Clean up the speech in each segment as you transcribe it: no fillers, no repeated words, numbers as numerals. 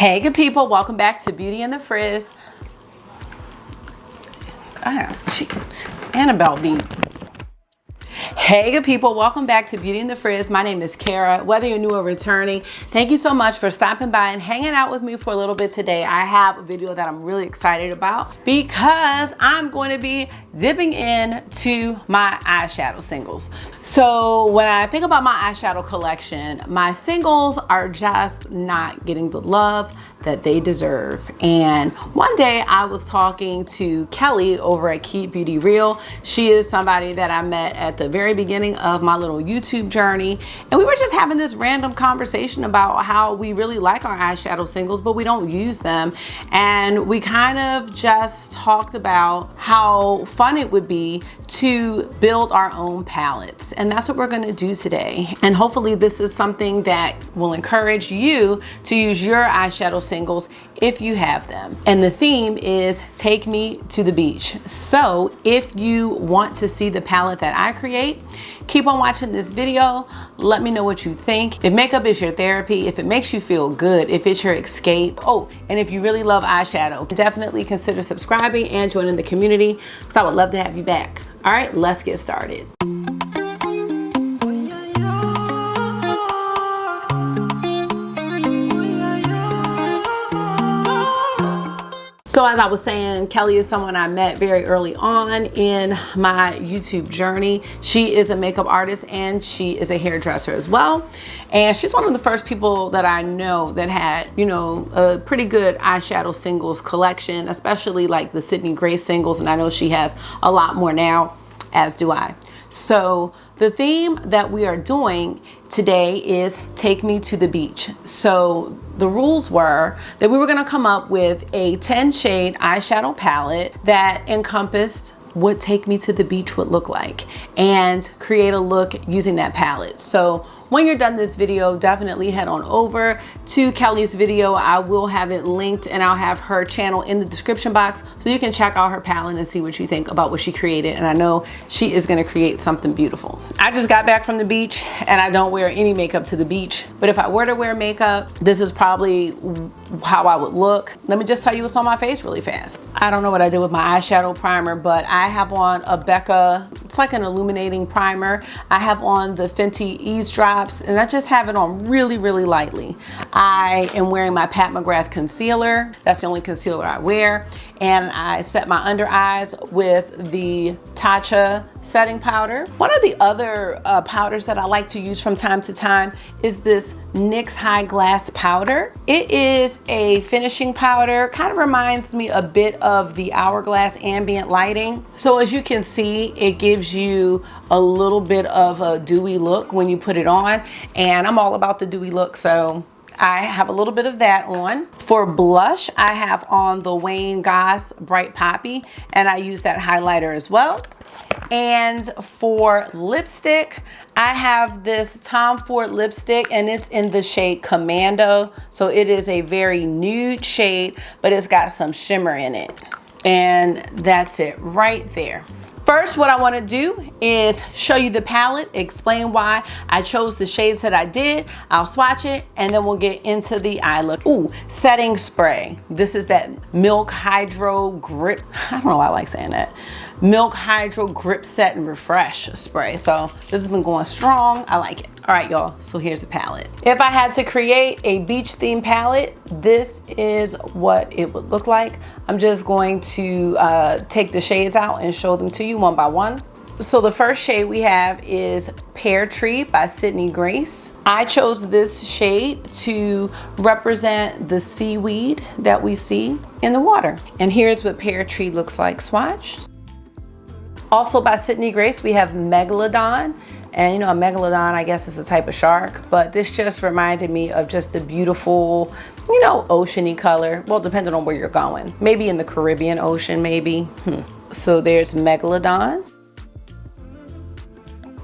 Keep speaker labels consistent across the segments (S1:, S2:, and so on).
S1: Hey good people, welcome back to Beauty and the Frizz. Annabelle beat. Hey good people, welcome back to Beauty and the Frizz. My name is Terra. Whether you're new or returning, thank you so much for stopping by and hanging out with me for a little bit today. I have a video that I'm really excited about because I'm going to be dipping into my eyeshadow singles. So when I think about my eyeshadow collection, my singles are just not getting the love that they deserve. And one day I was talking to Kelly over at Keep Beauty Real. She is somebody that I met at the very beginning of my little YouTube journey. And we were just having this random conversation about how we really like our eyeshadow singles, but we don't use them. And we kind of just talked about how fun it would be to build our own palettes. And that's what we're gonna do today. And hopefully this is something that will encourage you to use your eyeshadow singles if you have them. And the theme is Take Me to the Beach. So if you want to see the palette that I create, keep on watching this video. Let me know what you think. If makeup is your therapy, if it makes you feel good, if it's your escape. Oh, and if you really love eyeshadow, definitely consider subscribing and joining the community because I would love to have you back. All right, let's get started. So as I was saying, Kelly is someone I met very early on in my YouTube journey. She is a makeup artist and she is a hairdresser as well. And she's one of the first people that I know that had, you know, a pretty good eyeshadow singles collection, especially like the Sydney Grace singles. And I know she has a lot more now, as do I. So the theme that we are doing today is Take Me to the Beach. So the rules were that we were going to come up with a 10 shade eyeshadow palette that encompassed what Take Me to the Beach would look like and create a look using that palette. So when you're done this video, definitely head on over to Kelly's video. I will have it linked and I'll have her channel in the description box so you can check out her palette and see what you think about what she created. And I know she is gonna create something beautiful. I just got back from the beach and I don't wear any makeup to the beach. But if I were to wear makeup, this is probably how I would look. Let me just tell you what's on my face really fast. I don't know what I did with my eyeshadow primer, but I have on a Becca, it's like an illuminating primer. I have on the Fenty Ease Drops and I just have it on really, really lightly. I am wearing my Pat McGrath concealer. That's the only concealer I wear. And I set my under eyes with the Tatcha setting powder. One of the other powders that I like to use from time to time is this NYX High Glass powder. It is a finishing powder, kind of reminds me a bit of the Hourglass ambient lighting. So as you can see, it gives you a little bit of a dewy look when you put it on. And I'm all about the dewy look, so I have a little bit of that on. For blush, I have on the Wayne Goss Bright Poppy, and I use that highlighter as well. And for lipstick, I have this Tom Ford lipstick, and it's in the shade Commando. So it is a very nude shade, but it's got some shimmer in it. And that's it right there. First, what I want to do is show you the palette, explain why I chose the shades that I did. I'll swatch it and then we'll get into the eye look. Ooh, setting spray. This is that Milk Hydro Grip. I don't know why I like saying that. Milk Hydro Grip Set and Refresh spray. So this has been going strong. I like it. All right, y'all, so here's the palette. If I had to create a beach theme palette, this is what it would look like. I'm just going to take the shades out and show them to you one by one. So the first shade we have is Pear Tree by Sydney Grace. I chose this shade to represent the seaweed that we see in the water. And here's what Pear Tree looks like swatched. Also by Sydney Grace, we have Megalodon. And you know, a Megalodon, I guess, is a type of shark, but this just reminded me of just a beautiful, you know, oceany color. Well, depending on where you're going. Maybe in the Caribbean Ocean, maybe. So there's Megalodon.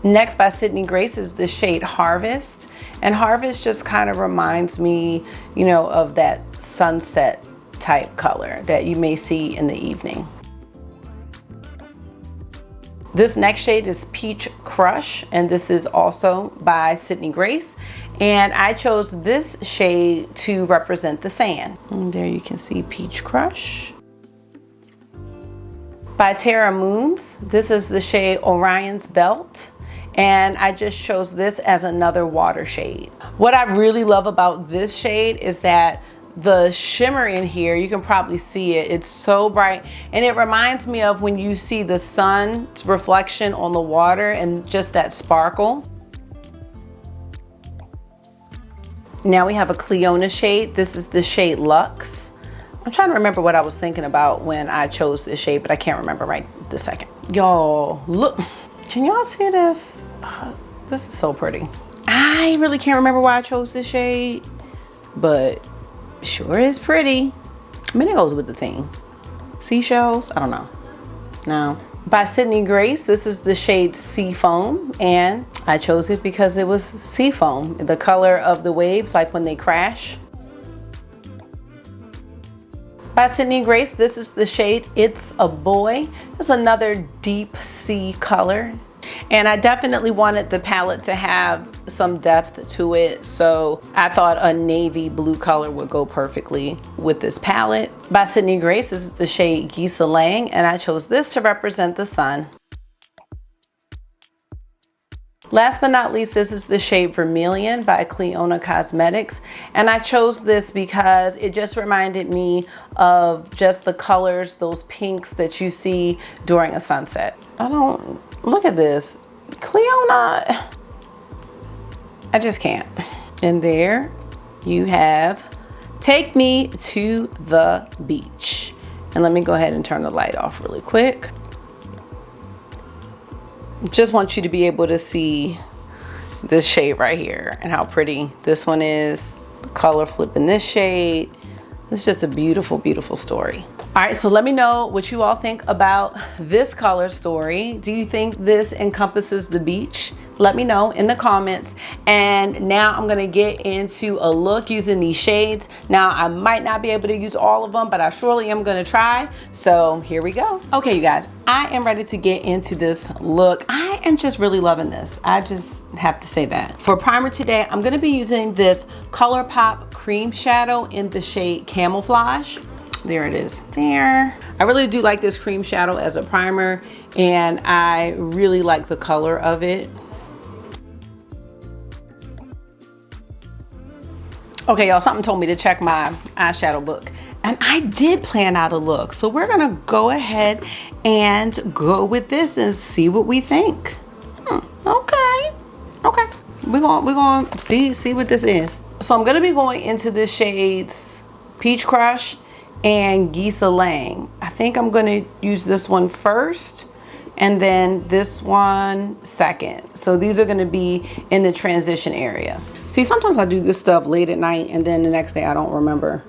S1: Next by Sydney Grace is the shade Harvest. And Harvest just kind of reminds me, you know, of that sunset type color that you may see in the evening. This next shade is Peach Crush, and this is also by Sydney Grace. And I chose this shade to represent the sand. And there you can see Peach Crush. By Terra Moons, this is the shade Orion's Belt. And I just chose this as another water shade. What I really love about this shade is that the shimmer in here, you can probably see it. It's so bright. And it reminds me of when you see the sun's reflection on the water and just that sparkle. Now we have a Clionadh shade. This is the shade Luxe. I'm trying to remember what I was thinking about when I chose this shade, but I can't remember right this second. Y'all, look. Can y'all see this? This is so pretty. I really can't remember why I chose this shade, but sure is pretty. I mean, it goes with the theme. Seashells? I don't know. No. By Sydney Grace, this is the shade Seafoam, and I chose it because it was seafoam, the color of the waves, like when they crash. By Sydney Grace, this is the shade It's a Boy. It's another deep sea color. And I definitely wanted the palette to have some depth to it, so I thought a navy blue color would go perfectly with this palette. By Sydney Grace, this is the shade Geese, and I chose this to represent the sun. Last but not least, this is the shade Vermillion by Clionadh Cosmetics. And I chose this because it just reminded me of just the colors, those pinks that you see during a sunset. Look at this. Clionadh. I just can't. And there you have Take Me to the Beach. And let me go ahead and turn the light off really quick. Just want you to be able to see this shade right here and how pretty this one is. The color flip in this shade. It's just a beautiful, beautiful story. All right, so let me know what you all think about this color story. Do you think this encompasses the beach? Let me know in the comments. And now I'm gonna get into a look using these shades. Now, I might not be able to use all of them, but I surely am gonna try. So here we go. Okay, you guys, I am ready to get into this look. I am just really loving this. I just have to say that. For primer today, I'm gonna be using this ColourPop Cream Shadow in the shade Camouflage. There it is there. I really do like this cream shadow as a primer, and I really like the color of it. Okay, y'all, something told me to check my eyeshadow book, and I did plan out a look. So we're gonna go ahead and go with this and see what we think. Okay. We're gonna see what this is. So I'm gonna be going into the shades Peach Crush and Geese. I think I'm gonna use this one first and then this one second. So these are gonna be in the transition area. See, sometimes I do this stuff late at night and then the next day I don't remember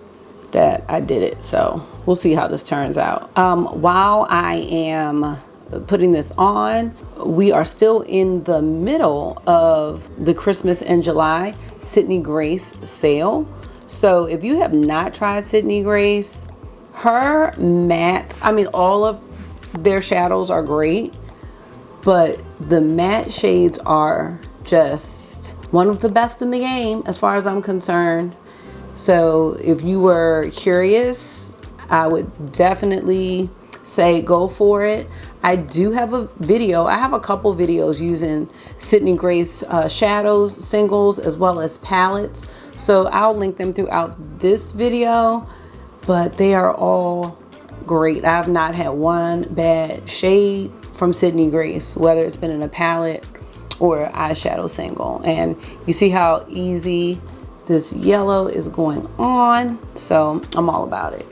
S1: that I did it. So we'll see how this turns out. While I am putting this on, we are still in the middle of the Christmas in July Sydney Grace sale. So if you have not tried Sydney Grace, her mattes, I mean, all of their shadows are great, but the matte shades are just one of the best in the game as far as I'm concerned. So if you were curious, I would definitely say go for it. I do have a video. I have a couple videos using Sydney Grace shadows, singles, as well as palettes. So I'll link them throughout this video, but they are all great. I've not had one bad shade from Sydney Grace, whether it's been in a palette or eyeshadow single. And you see how easy this yellow is going on. So I'm all about it.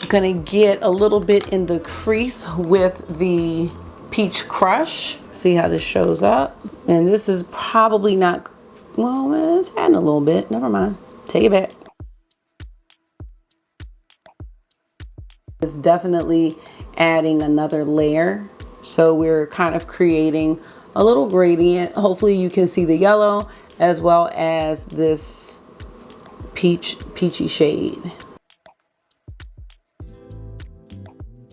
S1: I'm gonna get a little bit in the crease with the Peach Crush. See how this shows up. And this is probably not, well, it's adding a little bit. Never mind. Take it back. It's definitely adding another layer. So we're kind of creating a little gradient. Hopefully you can see the yellow as well as this peachy shade.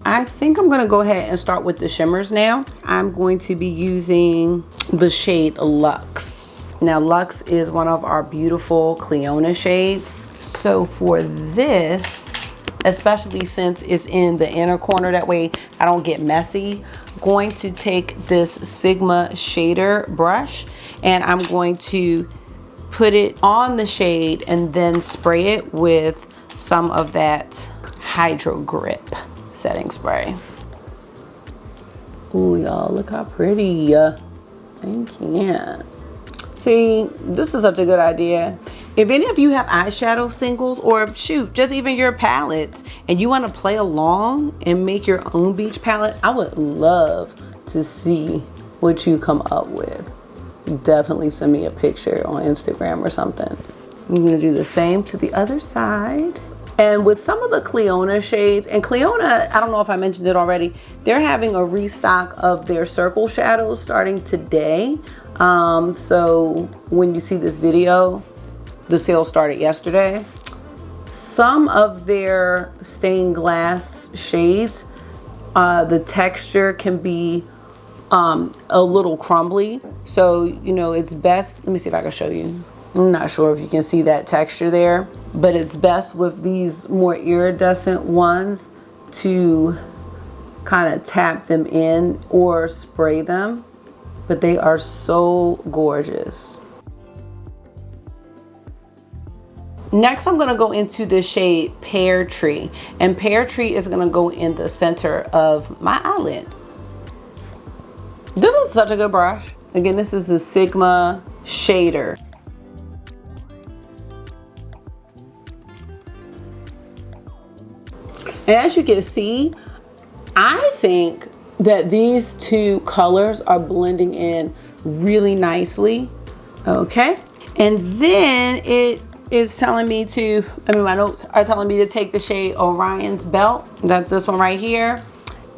S1: I think I'm gonna go ahead and start with the shimmers now. I'm going to be using the shade Luxe. Now Luxe is one of our beautiful Clionadh shades. So for this, especially since it's in the inner corner, that way I don't get messy, I'm going to take this Sigma shader brush and I'm going to put it on the shade and then spray it with some of that Hydro Grip setting spray. Ooh, y'all, look how pretty. I can't. See, this is such a good idea. If any of you have eyeshadow singles, or shoot, just even your palettes, and you want to play along and make your own beach palette, I would love to see what you come up with. Definitely send me a picture on Instagram or something. I'm going to do the same to the other side. And with some of the Clionadh shades, and Clionadh, I don't know if I mentioned it already, they're having a restock of their circle shadows starting today. So when you see this video, the sale started yesterday. Some of their stained glass shades, the texture can be a little crumbly. So, you know, it's best, let me see if I can show you. I'm not sure if you can see that texture there, but it's best with these more iridescent ones to kind of tap them in or spray them. But they are so gorgeous. Next, I'm gonna go into the shade Pear Tree, and Pear Tree is gonna go in the center of my eyelid. This is such a good brush. Again, this is the Sigma shader. And as you can see, I think that these two colors are blending in really nicely. Okay, and then it is telling me to, my notes are telling me to take the shade Orion's Belt. That's this one right here.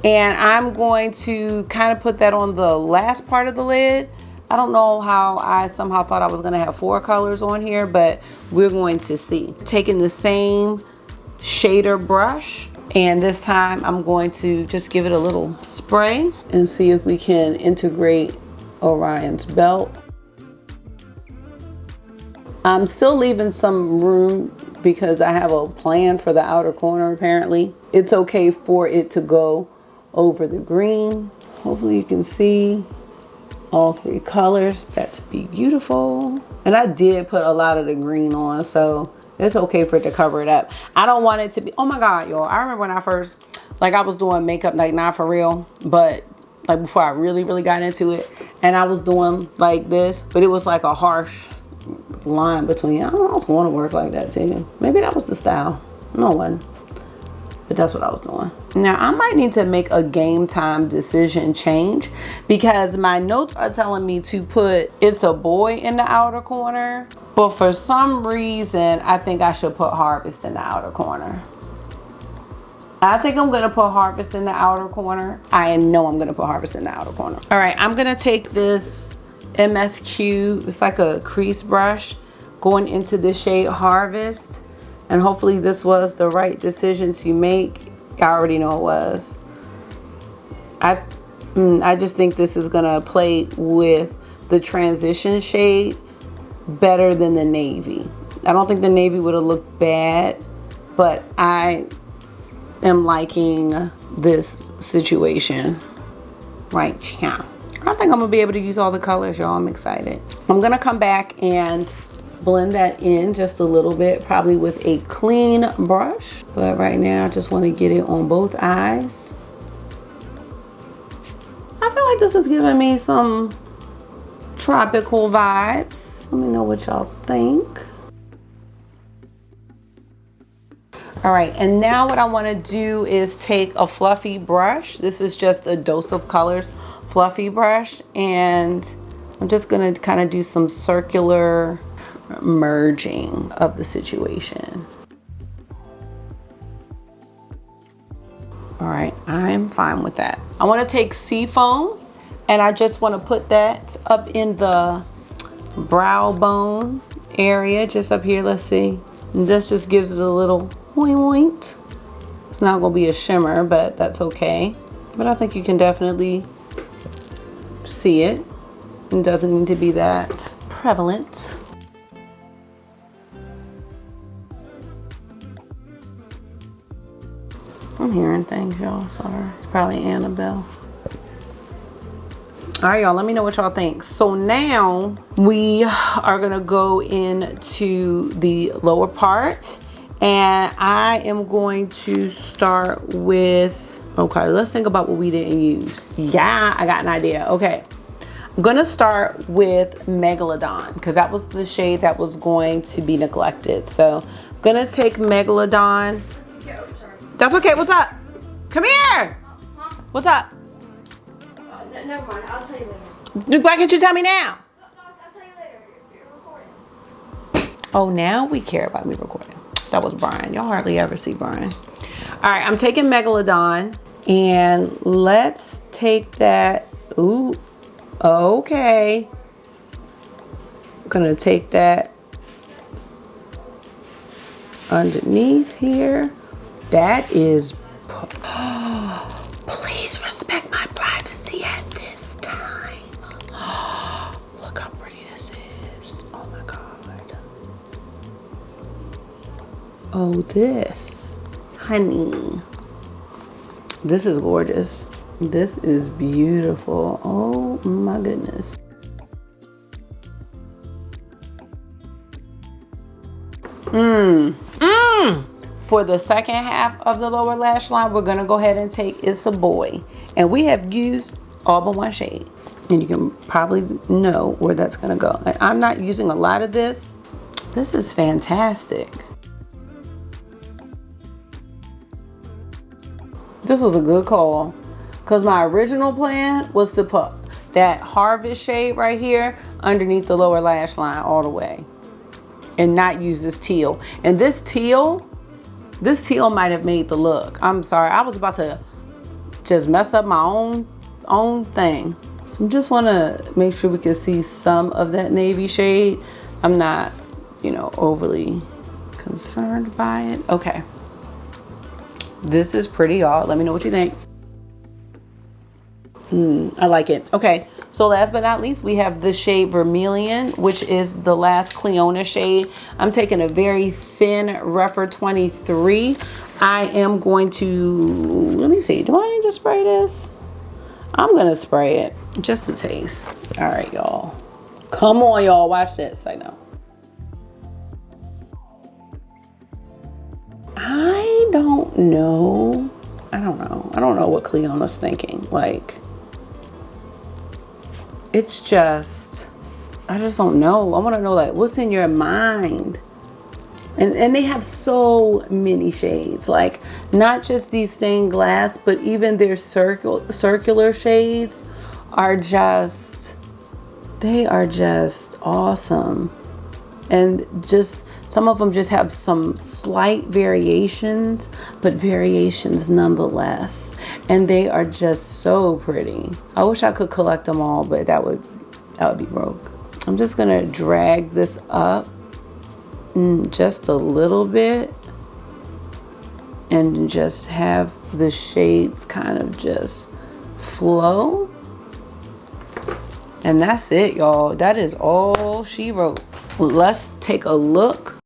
S1: And I'm going to kind of put that on the last part of the lid. I don't know how I somehow thought I was gonna have 4 colors on here, but we're going to see. Taking the same shader brush, and this time I'm going to just give it a little spray and see if we can integrate Orion's Belt. I'm still leaving some room because I have a plan for the outer corner apparently. It's okay for it to go over the green. Hopefully you can see all 3 colors. That's beautiful. And I did put a lot of the green on, so it's okay for it to cover it up. I don't want it to be, oh my God, y'all. I remember when I first, like I was doing makeup, like not for real, but like before I really got into it. And I was doing like this, but it was like a harsh line between, I don't know, I was going to work like that too. Maybe that was the style. No one. But that's what I was doing. Now I might need to make a game time decision change because my notes are telling me to put It's a Boy in the outer corner. But for some reason, I think I should put Harvest in the outer corner. I think I'm gonna put Harvest in the outer corner. I know I'm gonna put Harvest in the outer corner. All right, I'm gonna take this MSQ, it's like a crease brush, going into the shade Harvest. And hopefully this was the right decision to make. I already know it was. I just think this is gonna play with the transition shade better than the navy. I don't think the navy would have looked bad, but I am liking this situation right here. I think I'm gonna be able to use all the colors, y'all. I'm excited. I'm gonna come back and blend that in just a little bit, probably with a clean brush. But right now, I just want to get it on both eyes. I feel like this is giving me some tropical vibes. Let me know what y'all think. All right, and now what I want to do is take a fluffy brush. This is just a Dose of Colors fluffy brush, and I'm just gonna kind of do some circular merging of the situation. All right, I'm fine with that. I want to take Seafoam, and I just want to put that up in the brow bone area, just up here. Let's see. And this just gives it a little point. It's not going to be a shimmer, but that's okay. But I think you can definitely see it. It doesn't need to be that prevalent. I'm hearing things, y'all. Sorry. It's probably Annabelle. All right, y'all, let me know what y'all think. So now we are gonna go into the lower part, and I am going to start with, okay, let's think about what we didn't use. Yeah, I got an idea. Okay, I'm gonna start with Megaladon because that was the shade that was going to be neglected. So I'm gonna take Megaladon.
S2: Yeah, oh, sorry.
S1: That's okay, what's up? Come here.
S2: Huh?
S1: What's up?
S2: Never mind, I'll tell you later.
S1: Why can't you tell me now?
S2: No, I'll tell you later. You're recording.
S1: Oh, now we care about me recording. That was Brian. Y'all hardly ever see Brian. All right, I'm taking Megalodon, and let's take that. Ooh, okay. I'm gonna take that underneath here. That is. Please respect my privacy at this time. Look how pretty this is. Oh my God. Oh, this. Honey. This is gorgeous. This is beautiful. Oh my goodness. For the second half of the lower lash line, we're gonna go ahead and take It's a Boy. And we have used all but one shade. And you can probably know where that's gonna go. And I'm not using a lot of this. This is fantastic. This was a good call. Because my original plan was to put that Harvest shade right here underneath the lower lash line all the way. And not use this teal. And this teal might have made the look. I'm sorry, I was about to just mess up my own thing. So I just want to make sure we can see some of that navy shade. I'm not, overly concerned by it. Okay. This is pretty, y'all. Let me know what you think. I like it. Okay. So last but not least, we have the shade Vermillion, which is the last Clionadh shade. I'm taking a very thin Rephr 23. I am going to, let me see, do I need to spray this? I'm going to spray it just to taste. All right, y'all. Come on, y'all. Watch this. I know. I don't know. I don't know what Clionadh's thinking. Like, it's just, I just don't know. I want to know, like, what's in your mind? And they have so many shades, like not just these stained glass, but even their circular shades are just, they are just awesome. And just some of them just have some slight variations, but variations nonetheless. And they are just so pretty. I wish I could collect them all, but that would be broke. I'm just gonna drag this up just a little bit and just have the shades kind of just flow. And that's it, y'all. That is all she wrote. Let's take a look.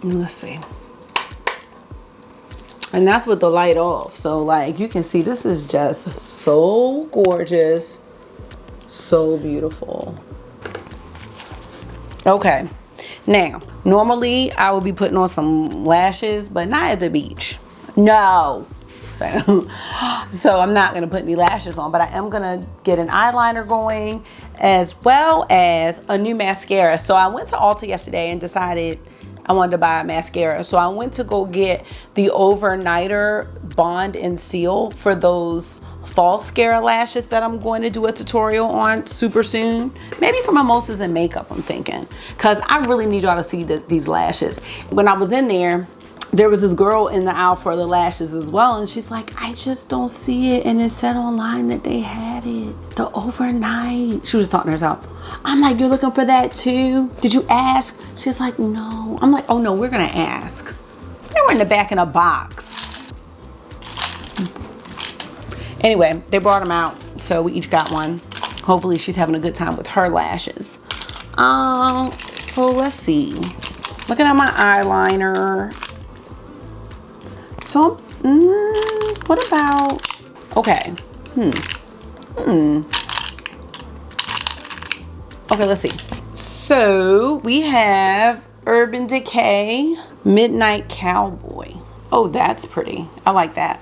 S1: Let's see. And that's with the light off. So like you can see, this is just so gorgeous, so beautiful. Okay, now normally I would be putting on some lashes, but not at the beach. No. So I'm not gonna put any lashes on, but I am gonna get an eyeliner going as well as a new mascara. So I went to Ulta yesterday and decided I wanted to buy a mascara. So I went to go get the Overnighter Bond and Seal for those false mascara lashes that I'm going to do a tutorial on super soon. Maybe for mimosas and makeup, I'm thinking. Because I really need y'all to see these lashes. When I was in there was this girl in the aisle for the lashes as well, and she's like, I just don't see it, and it said online that they had it, the overnight. She was talking to herself. I'm like, you're looking for that too? Did you ask? She's like, no. I'm like, oh no, we're gonna ask. And in the back in a box. Anyway, they brought them out, so we each got one. Hopefully she's having a good time with her lashes. So let's see. Looking at my eyeliner. So, what about, okay. Okay, let's see. So we have Urban Decay Midnight Cowboy. Oh, that's pretty. I like that.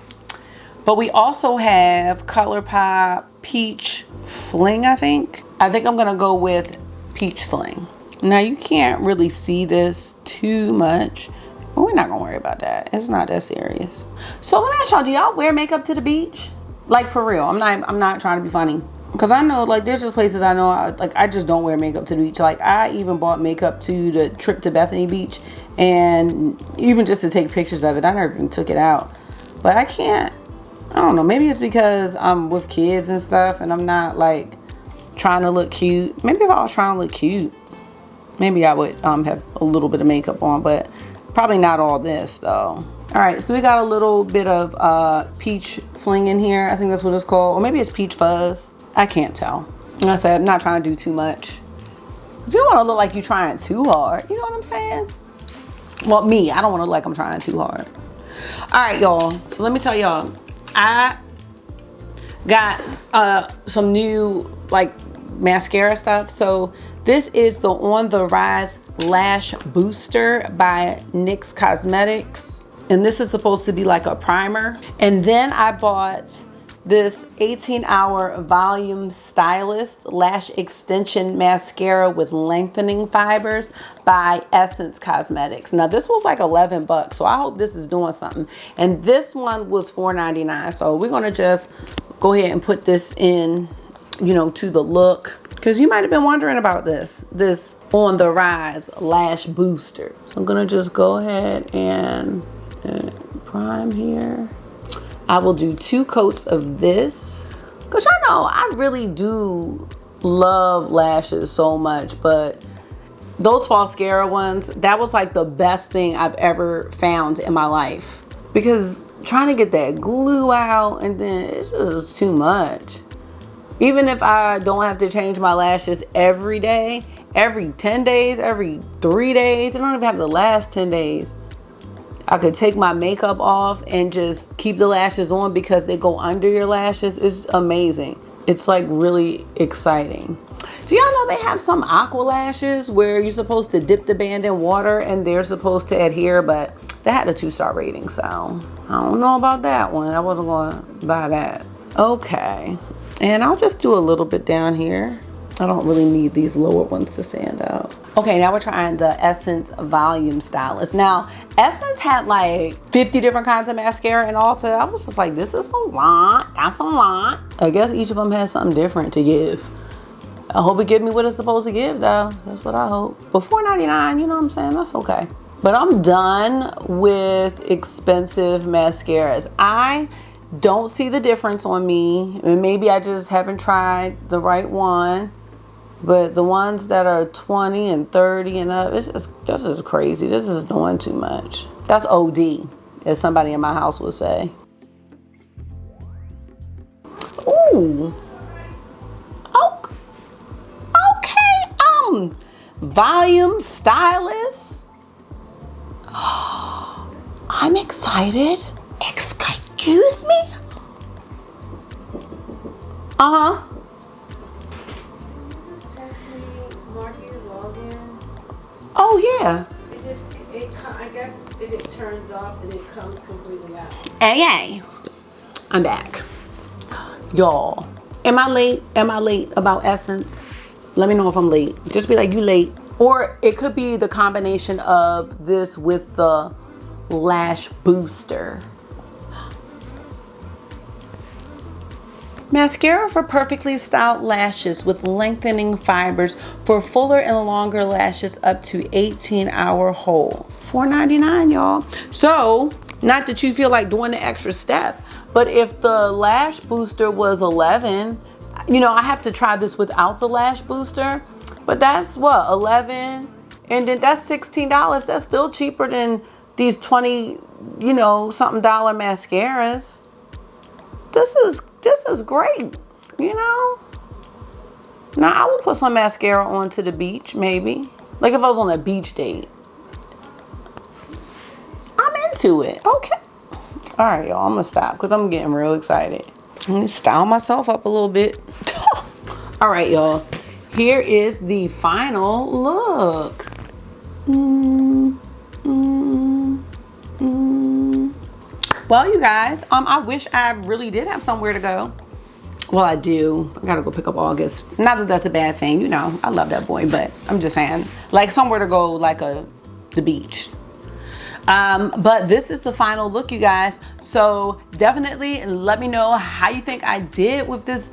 S1: But we also have ColourPop Peach Fling, I think. I think I'm gonna go with Peach Fling. Now you can't really see this too much, but we're not gonna worry about that. It's not that serious. So let me ask y'all, do y'all wear makeup to the beach? Like for real, I'm not trying to be funny. Cause I know like there's just places I know I just don't wear makeup to the beach. Like I even bought makeup to the trip to Bethany Beach, and even just to take pictures of it, I never even took it out. But I can't, I don't know, maybe it's because I'm with kids and stuff and I'm not like trying to look cute. Maybe if I was trying to look cute, maybe I would have a little bit of makeup on, but probably not all this though. All right, so we got a little bit of Peach Fling in here. I think that's what it's called. Or maybe it's Peach Fuzz. I can't tell. Like I said, I'm not trying to do too much. Because you don't want to look like you're trying too hard. You know what I'm saying? Well, me, I don't want to look like I'm trying too hard. All right, y'all. So let me tell y'all. I got some new like mascara stuff. So this is the On the Rise Lash Booster by NYX Cosmetics. And this is supposed to be like a primer. And then I bought this 18-hour volume stylist lash extension mascara with lengthening fibers by Essence Cosmetics. Now this was like 11 bucks, so I hope this is doing something. And this one was $4.99. So we're gonna just go ahead and put this in, you know, to the look, because you might have been wondering about this On the Rise Lash Booster. So I'm gonna just go ahead and prime here. I will do 2 coats of this. Cause y'all know I really do love lashes so much, but those Falscara ones, that was like the best thing I've ever found in my life. Because trying to get that glue out and then it's just too much. Even if I don't have to change my lashes every day, every 10 days, every 3 days, it don't even have to last 10 days. I could take my makeup off and just keep the lashes on because they go under your lashes. It's amazing. It's like really exciting. Do y'all know they have some aqua lashes where you're supposed to dip the band in water and they're supposed to adhere, but they had a 2-star rating, so I don't know about that one. I wasn't going to buy that. Okay, and I'll just do a little bit down here. I don't really need these lower ones to stand out. Okay, now we're trying the Essence Volume Stylist. Now, Essence had like 50 different kinds of mascara in Ulta. I was just like, this is a lot. That's a lot. I guess each of them has something different to give. I hope it gives me what it's supposed to give, though. That's what I hope. But $4.99, you know what I'm saying? That's okay. But I'm done with expensive mascaras. I don't see the difference on me. And maybe I just haven't tried the right one. But the ones that are 20 and 30 and up, this is crazy. This is doing too much. That's OD, as somebody in my house would say. Ooh. Okay. Volume Stylist. I'm excited. Excuse me? Uh-huh. Oh yeah.
S3: I guess if it turns off, then it comes completely out.
S1: Hey, I'm back. Y'all, am I late? Am I late about Essence? Let me know if I'm late. Just be like, you late. Or it could be the combination of this with the lash booster. Mascara for perfectly styled lashes with lengthening fibers for fuller and longer lashes up to 18-hour hold. $4.99, y'all. So, not that you feel like doing the extra step, but if the lash booster was $11, you know, I have to try this without the lash booster, but that's what, $11, and then that's $16. That's still cheaper than these $20 you know, something dollar mascaras. This is great, you know. Now I would put some mascara on to the beach, maybe. Like if I was on a beach date. I'm into it. Okay. All right, y'all, I'm gonna stop because I'm getting real excited. Let me style myself up a little bit. All right, y'all. Here is the final look. Well, you guys, I wish I really did have somewhere to go. Well, I do. I gotta go pick up August. Not that that's a bad thing, you know. I love that boy, but I'm just saying, like somewhere to go, like the beach. But this is the final look, you guys. So definitely let me know how you think I did with this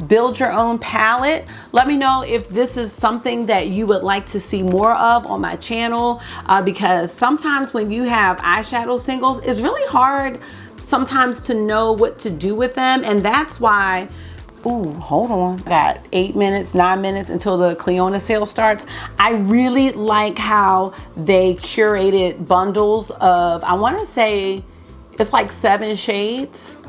S1: build your own palette. Let me know if this is something that you would like to see more of on my channel, because sometimes when you have eyeshadow singles, it's really hard sometimes to know what to do with them. And that's why, ooh, hold on, I got 8 minutes, 9 minutes until the Clionadh sale starts. I really like how they curated bundles of, I want to say it's like 7 shades,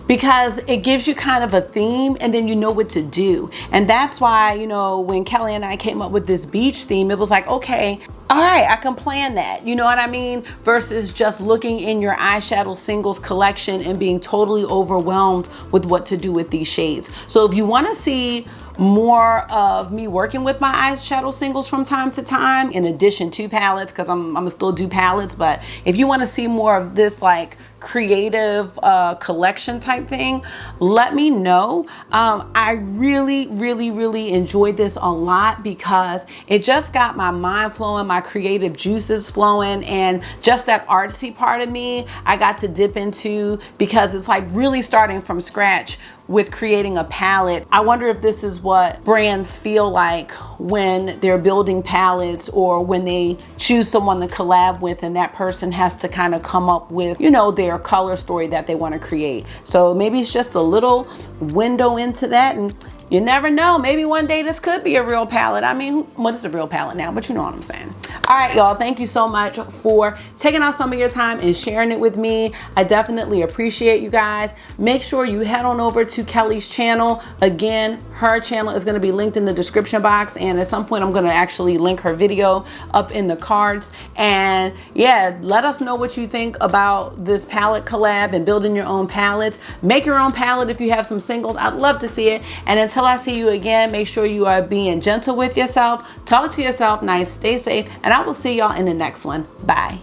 S1: because it gives you kind of a theme and then you know what to do. And that's why, you know, when Kelly and I came up with this beach theme, it was like, okay, all right, I can plan that, you know what I mean? Versus just looking in your eyeshadow singles collection and being totally overwhelmed with what to do with these shades. So if you want to see more of me working with my eyeshadow singles from time to time, in addition to palettes, because I'm gonna still do palettes, but if you want to see more of this like creative collection type thing, let me know. I really enjoyed this a lot because it just got my mind flowing, my creative juices flowing, and just that artsy part of me I got to dip into, because it's like really starting from scratch with creating a palette. I wonder if this is what brands feel like when they're building palettes, or when they choose someone to collab with and that person has to kind of come up with, you know, their color story that they want to create. So maybe it's just a little window into that, and you never know, maybe one day this could be a real palette. I mean, what is a real palette now, but you know what I'm saying. All right, y'all, thank you so much for taking out some of your time and sharing it with me. I definitely appreciate you guys. Make sure you head on over to Kelly's channel. Again, her channel is gonna be linked in the description box, and at some point I'm gonna actually link her video up in the cards. And yeah, let us know what you think about this palette collab and building your own palettes. Make your own palette if you have some singles. I'd love to see it. And until I see you again, make sure you are being gentle with yourself, talk to yourself nice, stay safe, and I will see y'all in the next one. Bye.